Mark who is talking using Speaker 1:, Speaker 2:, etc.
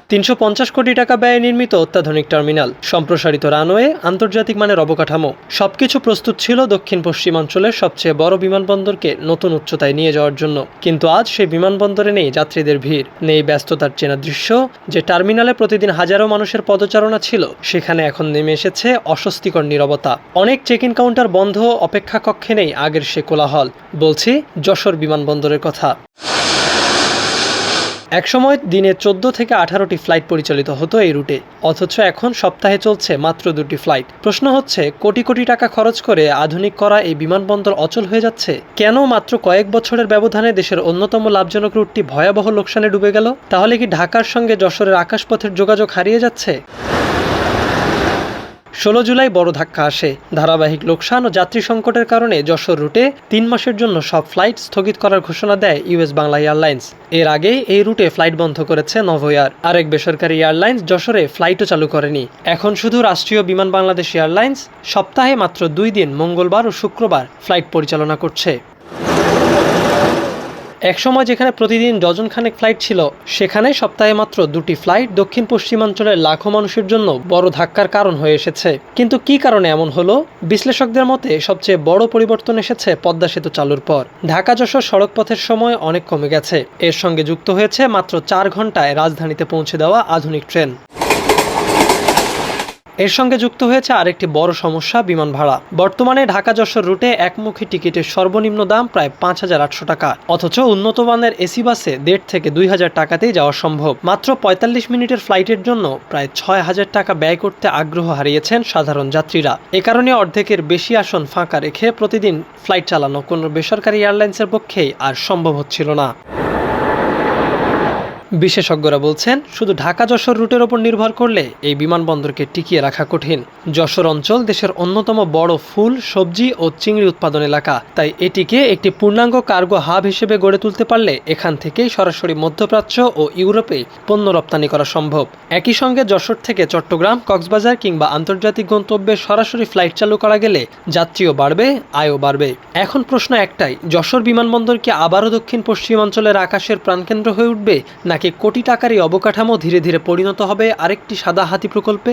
Speaker 1: ৩৫০ কোটি টাকা ব্যয়ে নির্মিত অত্যাধুনিক টার্মিনাল, সম্প্রসারিত রানওয়ে, আন্তর্জাতিক মানের অবকাঠামো সবকিছু প্রস্তুত ছিল দক্ষিণ পশ্চিমাঞ্চলের সবচেয়ে বড় বিমানবন্দরকে নতুন উচ্চতায় নিয়ে যাওয়ার জন্য। কিন্তু আজ সেই বিমানবন্দরে নেই যাত্রীদের ভিড়, নেই ব্যস্ততার চেনা দৃশ্য। যে টার্মিনালে প্রতিদিন হাজারো মানুষের পদচারণা ছিল, সেখানে এখন নেমে এসেছে অস্বস্তিকর নীরবতা। অনেক চেক ইন কাউন্টার বন্ধ, অপেক্ষা কক্ষে নেই আগের সে কোলাহল। বলছি যশোর বিমানবন্দরের কথা। একসময় দিনে 14 থেকে 18টি ফ্লাইট পরিচালিত হতো এই রুটে, অথচ এখন সপ্তাহে চলছে মাত্র 2টি ফ্লাইট। প্রশ্ন হচ্ছে, কোটি কোটি টাকা খরচ করে আধুনিক করা এই বিমানবন্দর অচল হয়ে যাচ্ছে কেন? মাত্র কয়েক বছরের ব্যবধানে দেশের অন্যতম লাভজনক রুটটি ভয়াবহ লোকসানে ডুবে গেল। তাহলে কি ঢাকার সঙ্গে যশোরের আকাশপথের যোগাযোগ হারিয়ে যাচ্ছে? 16 জুলাই বড় ধাক্কা আসে। ধারাবাহিক লোকসান ও যাত্রী সংকটের কারণে যশোর রুটে 3 মাসের জন্য সব ফ্লাইট স্থগিত করার ঘোষণা দেয় ইউএস বাংলা এয়ারলাইন্স। এর আগে এই রুটে ফ্লাইট বন্ধ করেছে নভোএয়ার। আরেক বেসরকারি এয়ারলাইন্স যশোরে ফ্লাইটও চালু করেনি। এখন শুধু রাষ্ট্রীয় বিমান বাংলাদেশ এয়ারলাইন্স সপ্তাহে মাত্র 2 দিন, মঙ্গলবার ও শুক্রবার ফ্লাইট পরিচালনা করছে। একসময় যেখানে প্রতিদিন ডজন খানেক ফ্লাইট ছিল, সেখানে সপ্তাহে মাত্র 2টি ফ্লাইট দক্ষিণ পশ্চিমাঞ্চলের লাখো মানুষের জন্য বড় ধাক্কার কারণ হয়ে এসেছে। কিন্তু কি কারণে এমন হলো? বিশ্লেষকদের মতে সবচেয়ে বড় পরিবর্তন এসেছে পদ্মা সেতু চালুর পর। ঢাকা যশোর সড়কপথের সময় অনেক কমে গেছে। এর সঙ্গে যুক্ত হয়েছে মাত্র 4 ঘন্টায় রাজধানীতে পৌঁছে দেওয়া আধুনিক ট্রেন। এর সঙ্গে যুক্ত হয়েছে আরেকটি বড় সমস্যা, বিমান ভাড়া। বর্তমানে ঢাকা যশোর রুটে একমুখী টিকিটের সর্বনিম্ন দাম প্রায় 5,800 টাকা, অথচ উন্নত মানের এসি বাসে 1,500 থেকে 2,000 টাকাতেই যাওয়া সম্ভব। মাত্র 45 মিনিটের ফ্লাইটের জন্য প্রায় 6,000 টাকা ব্যয় করতে আগ্রহ হারিয়েছেন সাধারণ যাত্রীরা। এ কারণে অর্ধেকের বেশি আসন ফাঁকা রেখে প্রতিদিন ফ্লাইট চালানো কোনো বেসরকারি এয়ারলাইন্সের পক্ষেই আর সম্ভব হচ্ছিল না। বিশেষজ্ঞরা বলছেন, শুধু ঢাকা যশোর রুটের ওপর নির্ভর করলে এই বিমানবন্দরকে টিকিয়ে রাখা কঠিন। যশোর অঞ্চল দেশের অন্যতম বড় ফুল, সবজি ও চিংড়ি উৎপাদন এলাকা। তাই এটিকে একটি পূর্ণাঙ্গ কার্গো হাব হিসেবে গড়ে তুলতে পারলে এখান থেকেই সরাসরি মধ্যপ্রাচ্য ও ইউরোপে পণ্য রপ্তানি করা সম্ভব। একই সঙ্গে যশোর থেকে চট্টগ্রাম, কক্সবাজার কিংবা আন্তর্জাতিক গন্তব্যে সরাসরি ফ্লাইট চালু করা গেলে যাত্রীও বাড়বে, আয়ও বাড়বে। এখন প্রশ্ন একটাই, যশোর বিমানবন্দর কি আবারও দক্ষিণ পশ্চিমাঞ্চলের আকাশের প্রাণকেন্দ্র হয়ে উঠবে, নাকি কোটি টাকার এই অবকাঠামো ধীরে ধীরে পরিণত হবে আরেকটি সাদা হাতি প্রকল্পে?